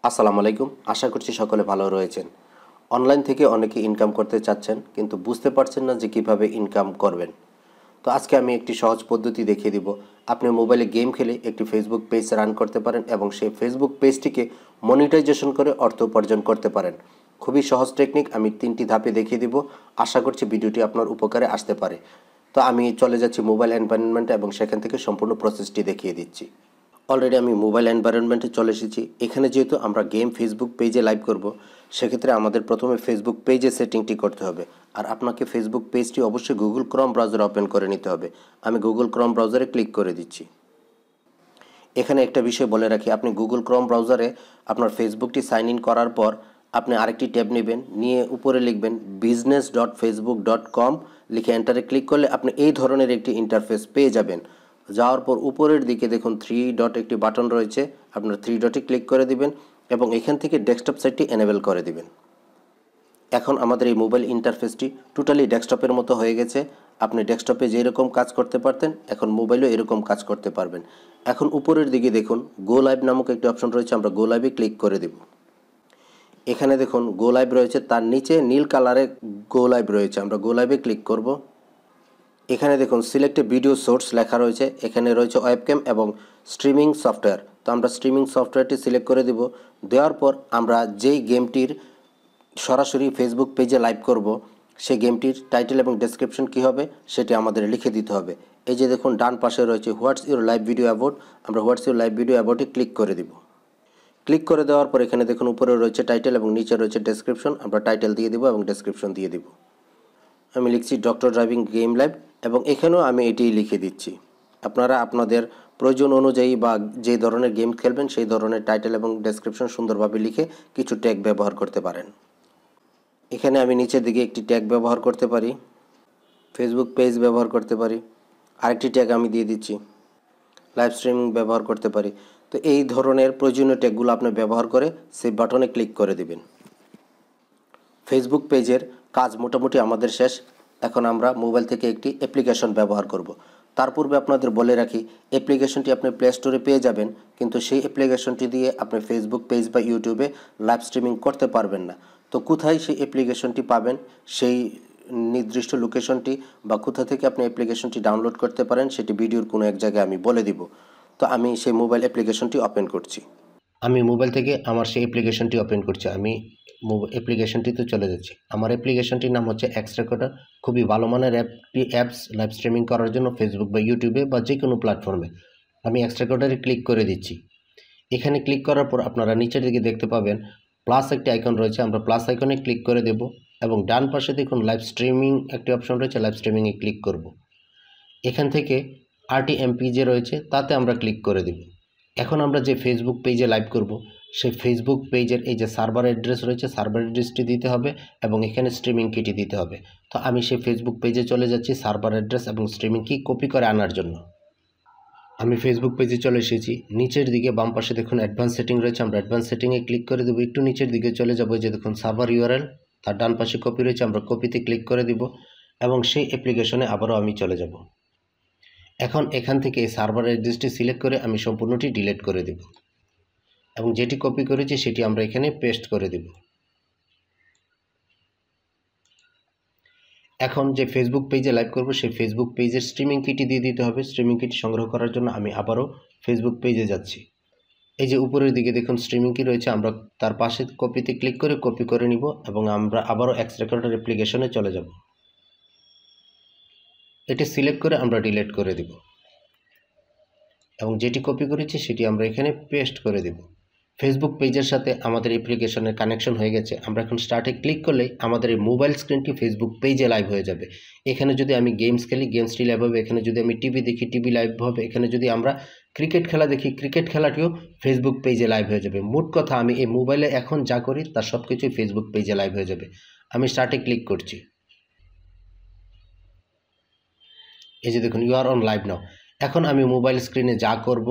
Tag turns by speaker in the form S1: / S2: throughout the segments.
S1: আসসালামু আলাইকুম। আশা করছি সকলে ভালো রয়েছেন। অনলাইন থেকে অনেকে ইনকাম করতে চাচ্ছেন কিন্তু বুঝতে পারছেন না যে কিভাবে ইনকাম করবেন। তো আজকে আমি একটি সহজ পদ্ধতি দেখিয়ে দিব। আপনি মোবাইলে গেম খেলে একটি ফেসবুক পেজ রান করতে পারেন এবং সেই ফেসবুক পেজটিকে মনিটাইজেশন করে অর্থ উপার্জন করতে পারেন। খুবই সহজ টেকনিক, আমি 3টি ধাপে দেখিয়ে দিব। আশা করছি ভিডিওটি আপনার উপকারে আসতে পারে। তো আমি চলে যাচ্ছি মোবাইল এনভায়রনমেন্টে এবং সেখান থেকে সম্পূর্ণ প্রসেসটি দেখিয়ে দিচ্ছি। অলরেডি আমি মোবাইল এনভায়রনমেন্টে চলে এসেছি। এখানে যেহেতু আমরা গেম ফেসবুক পেজে লাইভ করব, সেক্ষেত্রে আমাদের প্রথমে ফেসবুক পেজে সেটিংটি করতে হবে। আর আপনাকে ফেসবুক পেজটি অবশ্যই গুগল ক্রোম ব্রাউজারে ওপেন করে নিতে হবে। আমি গুগল ক্রোম ব্রাউজারে ক্লিক করে দিচ্ছি। এখানে একটা বিষয় বলে রাখি, আপনি গুগল ক্রোম ব্রাউজারে আপনার ফেসবুকটি সাইন ইন করার পর আপনি আরেকটি ট্যাব নেবেন, নিয়ে উপরে লিখবেন business.facebook.com, লিখে এন্টারে ক্লিক করলে আপনি এই ধরনের একটি ইন্টারফেস পেয়ে যাবেন। যাওয়ার পর উপরের দিকে দেখুন 3 ডট একটি বাটন রয়েছে, আপনার 3 ডটে ক্লিক করে দিবেন এবং এখান থেকে ডেস্কটপ সাইটটি এনেবল করে দিবেন। এখন আমাদের এই মোবাইল ইন্টারফেসটি টোটালি ডেস্কটপের মতো হয়ে গেছে। আপনি ডেস্কটপে যেরকম কাজ করতে পারতেন এখন মোবাইলেও এরকম কাজ করতে পারবেন। এখন উপরের দিকে দেখুন গো লাইভ নামক একটি অপশন রয়েছে, আমরা গো লাইভে ক্লিক করে দেব। এখানে দেখুন গো লাইভ রয়েছে, তার নিচে নীল কালারে গো লাইভ রয়েছে, আমরা গো লাইভে ক্লিক করব। এখানে দেখুন সিলেক্ট ভিডিও সোর্স লেখা রয়েছে, এখানে রয়েছে ওয়েবক্যাম এবং স্ট্রিমিং সফটওয়্যার। তো আমরা স্ট্রিমিং সফটওয়্যারটি সিলেক্ট করে দেব। দেওয়ার পর আমরা যেই গেমটির সরাসরি ফেসবুক পেজে লাইভ করব, সেই গেমটির টাইটেল এবং ডেসক্রিপশন কী হবে সেটি আমাদের লিখে দিতে হবে। এই যে দেখুন ডান পাশে রয়েছে what's your live video about, আমরা হোয়াটস ইউর লাইভ ভিডিও অ্যাবাউটে ক্লিক করে দিব। ক্লিক করে দেওয়ার পর এখানে দেখুন উপরে রয়েছে টাইটেল এবং নিচে রয়েছে ডেসক্রিপশন, আমরা টাইটেল দিয়ে দিব এবং ডেসক্রিপশন দিয়ে দিব। আমি লিখছি ডক্টর ড্রাইভিং গেম লাইভ এবং এখানেও আমি এটিই লিখে দিচ্ছি। আপনারা আপনাদের প্রয়োজন অনুযায়ী বা যে ধরনের গেম খেলবেন সেই ধরনের টাইটেল এবং ডেসক্রিপশন সুন্দরভাবে লিখে কিছু ট্যাগ ব্যবহার করতে পারেন। এখানে আমি নিচের দিকে একটি ট্যাগ ব্যবহার করতে পারি, ফেসবুক পেজ ব্যবহার করতে পারি, আরেকটি ট্যাগ আমি দিয়ে দিচ্ছি লাইভ স্ট্রিমিং ব্যবহার করতে পারি। তো এই ধরনের প্রয়োজনীয় ট্যাগগুলো আপনি ব্যবহার করে সেভ বাটনে ক্লিক করে দিবেন। ফেসবুক পেজের কাজ মোটামুটি আমাদের শেষ। এখন আমরা মোবাইল থেকে একটি অ্যাপ্লিকেশন ব্যবহার করব। তার পূর্বে আপনাদের বলে রাখি, অ্যাপ্লিকেশনটি আপনি প্লে স্টোরে পেয়ে যাবেন, কিন্তু সেই অ্যাপ্লিকেশনটি দিয়ে আপনি ফেসবুক পেজ বা ইউটিউবে লাইভ স্ট্রিমিং করতে পারবেন না। তো কোথায় সেই অ্যাপ্লিকেশনটি পাবেন, সেই নির্দিষ্ট লোকেশনটি বা কোথা থেকে আপনি অ্যাপ্লিকেশনটি ডাউনলোড করতে পারেন সেটি ভিডিওর কোনো এক জায়গায় আমি বলে দিব। তো আমি সেই মোবাইল অ্যাপ্লিকেশনটি ওপেন করছি। আমি মোবাইল থেকে আমার সেই অ্যাপ্লিকেশনটি ওপেন করছি। আমি অ্যাপ্লিকেশনটিতে চলে যাচ্ছি। আমার অ্যাপ্লিকেশনটির নাম হচ্ছে এক্স রেকর্ডার। খুবই ভালো মানের অ্যাপস লাইভ স্ট্রিমিং করার জন্য ফেসবুক বা ইউটিউবে বা যে কোনো প্ল্যাটফর্মে। আমি এক্স রেকর্ডারে ক্লিক করে দিচ্ছি। এখানে ক্লিক করার পর আপনারা নিচের দিকে দেখতে পাবেন প্লাস একটি আইকন রয়েছে, আমরা প্লাস আইকনে ক্লিক করে দেব এবং ডান পাশে দেখুন লাইভ স্ট্রিমিং একটি অপশন রয়েছে, লাইভ স্ট্রিমিংয়ে ক্লিক করব। এখান থেকে আরটিএমপি যে রয়েছে তাতে আমরা ক্লিক করে দেব। এখন আমরা যে ফেসবুক পেজে লাইভ করব, সেই ফেসবুক পেজের এই যে সার্ভার অ্যাড্রেস রয়েছে, সার্ভার অ্যাড্রেসটি দিতে হবে এবং এখানে স্ট্রিমিং কিটি দিতে হবে। তো আমি সেই ফেসবুক পেজে চলে যাচ্ছি সার্ভার অ্যাড্রেস এবং স্ট্রিমিং কি কপি করে আনার জন্য। আমি ফেসবুক পেজে চলে এসেছি। নিচের দিকে বাম পাশে দেখুন অ্যাডভান্স সেটিং রয়েছে, আমরা অ্যাডভান্স সেটিংয়ে ক্লিক করে দেবো। একটু নিচের দিকে চলে যাবো, যে দেখুন সার্ভার ইউআরএল, তার ডান পাশে কপি রয়েছে, আমরা কপিতে ক্লিক করে দিব এবং সেই অ্যাপ্লিকেশনে আবারও আমি চলে যাব। এখন এখান থেকে সার্ভার অ্যাড্রেসটি সিলেক্ট করে আমি সম্পূর্ণটি ডিলিট করে দেব এবং যেটি কপি করেছি সেটি আমরা এখানে পেস্ট করে দেব। এখন যে ফেসবুক পেজে লাইভ করব সেই ফেসবুক পেজের স্ট্রিমিং কিটি দিয়ে দিতে হবে। স্ট্রিমিং কিটি সংগ্রহ করার জন্য আমি আবারও ফেসবুক পেজে যাচ্ছি। এই যে উপরের দিকে দেখুন স্ট্রিমিং কি রয়েছে, আমরা তার পাশে কপিতে ক্লিক করে কপি করে নিব এবং আমরা আবারও এক্স রেকর্ডার অ্যাপ্লিকেশনে চলে যাব। এটি সিলেক্ট করে আমরা ডিলিট করে দেব এবং যেটি কপি করেছি সেটি আমরা এখানে পেস্ট করে দেব। ফেসবুক পেজের সাথে আমাদের অ্যাপ্লিকেশনের কানেকশন হয়ে গেছে। আমরা এখন স্টার্টে ক্লিক করলেই আমাদের এই মোবাইল স্ক্রিনটি ফেসবুক পেজে লাইভ হয়ে যাবে। এখানে যদি আমি গেমস খেলি গেমসটি লাইভ হবে, এখানে যদি আমি টিভি দেখি টিভি লাইভ হবে, এখানে যদি আমরা ক্রিকেট খেলা দেখি ক্রিকেট খেলাটিও ফেসবুক পেজে লাইভ হয়ে যাবে। মোট কথা আমি এই মোবাইলে এখন যা করি তার সব কিছুই ফেসবুক পেজে লাইভ হয়ে যাবে। আমি স্টার্টে ক্লিক করছি। এই যে দেখুন you are on live now. এখন আমি মোবাইল স্ক্রিনে যা করব,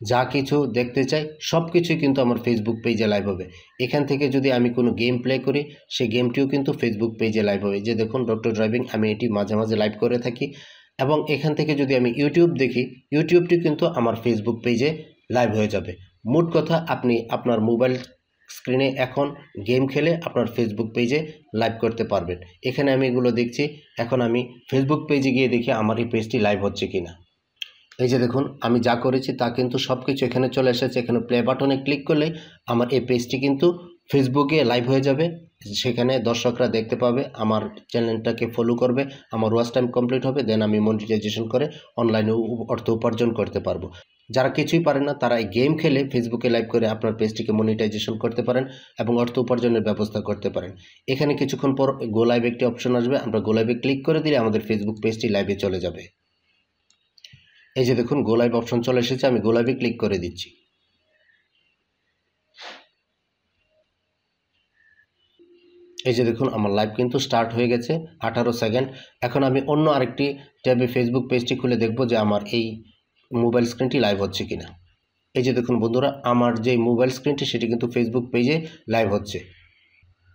S1: যা কিছু দেখতে চাই সব কিছুই কিন্তু আমার ফেসবুক পেজে লাইভ হবে। এখান থেকে যদি আমি কোনো গেম প্লে করি সেই গেমটিও কিন্তু ফেসবুক পেজে লাইভ হবে। যে দেখুন ডক্টর ড্রাইভিং, আমি এটি মাঝে মাঝে লাইভ করে থাকি। এবং এখান থেকে যদি আমি ইউটিউব দেখি ইউটিউবটি কিন্তু আমার ফেসবুক পেজে লাইভ হয়ে যাবে। মোট কথা আপনি আপনার মোবাইল স্ক্রিনে এখন গেম খেলে আপনার ফেসবুক পেজে লাইভ করতে পারবেন। এখানে আমি এগুলো দেখছি। এখন আমি ফেসবুক পেজে গিয়ে দেখি আমার এই পেজটি লাইভ হচ্ছে কিনা। এই যে দেখুন, আমি যা করেছি তা কিন্তু সব কিছু এখানে চলে এসেছে। এখানে প্লে বাটনে ক্লিক করলেই আমার এই পেজটি কিন্তু ফেসবুকে লাইভ হয়ে যাবে। সেখানে দর্শকরা দেখতে পাবে, আমার চ্যানেলটাকে ফলো করবে, আমার ওয়াচ টাইম কমপ্লিট হবে, দেন আমি মনিটাইজেশন করে অনলাইনে অর্থ উপার্জন করতে পারবো। যারা কিছুই পারেন না তারা এই গেম খেলে ফেসবুকে লাইভ করে আপনার পেজটিকে মনিটাইজেশন করতে পারেন এবং অর্থ উপার্জনের ব্যবস্থা করতে পারেন। এখানে কিছুক্ষণ পর গো লাইভ একটি অপশন আসবে, আমরা গো লাইভে ক্লিক করে দিলে আমাদের ফেসবুক পেজটি লাইভে চলে যাবে। এই যে দেখুন, গো লাইভ অপশন চলে এসেছে, আমি গো লাইভে ক্লিক করে দিচ্ছি। এই যে দেখুন, আমার লাইভ কিন্তু স্টার্ট হয়ে গেছে 18 সেকেন্ড। এখন আমি অন্য আরেকটি ট্যাবে ফেসবুক পেজটি খুলে দেখব যে আমার এই মোবাইল স্ক্রিনটি লাইভ হচ্ছে কিনা। এই যে দেখুন বন্ধুরা, আমার যে মোবাইল স্ক্রিনটি সেটি কিন্তু ফেসবুক পেজে লাইভ হচ্ছে।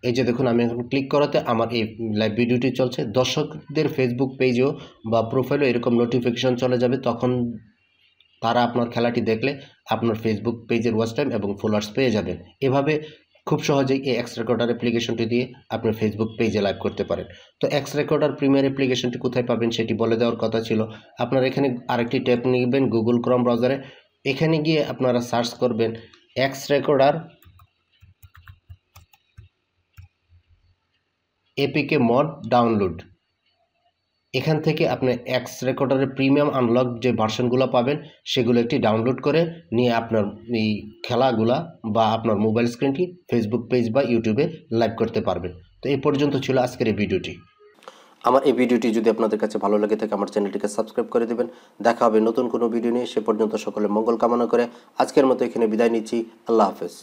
S1: এই যে দেখুন, আমি এখন ক্লিক করাতে আমার এই লাইভ ভিডিওটি চলছে। দর্শকদের ফেসবুক পেজেও বা প্রোফাইলেও এরকম নোটিফিকেশন চলে যাবে, তখন তারা আপনার খেলাটি দেখলে আপনার ফেসবুক পেজের ওয়াচ টাইম এবং ফলোয়ার্স পেয়ে যাবেন। এভাবে খুব সহজেই এই এক্স রেকর্ডার অ্যাপ্লিকেশনটি দিয়ে আপনি ফেসবুক পেজে লাইভ করতে পারেন। তো এক্স রেকর্ডার প্রিমিয়ার অ্যাপ্লিকেশনটি কোথায় পাবেন সেটি বলে দেওয়ার কথা ছিল। আপনারা এখানে আরেকটি ট্যাব নেবেন গুগল ক্রোম ব্রাউজারে। এখানে গিয়ে আপনারা সার্চ করবেন x recorder APK mod download. এখান থেকে আপনি এক্স রেকর্ডারের প্রিমিয়াম আনলক যে ভার্সনগুলো পাবেন সেগুলো একটি ডাউনলোড করে নিয়ে আপনার এই খেলাগুলা বা আপনার মোবাইল স্ক্রিনটি ফেসবুক পেজ বা ইউটিউবে লাইভ করতে পারবেন। তো এই পর্যন্ত ছিল আজকের এই ভিডিওটি। আমার এই ভিডিওটি যদি আপনাদের কাছে ভালো লাগে থাকে আমার চ্যানেলটিকে সাবস্ক্রাইব করে দেবেন। দেখা হবে নতুন কোনো ভিডিও নিয়ে। সে পর্যন্ত সকলের মঙ্গল কামনা করে আজকের মতো এখানে বিদায় নিচ্ছি। আল্লাহ হাফেজ।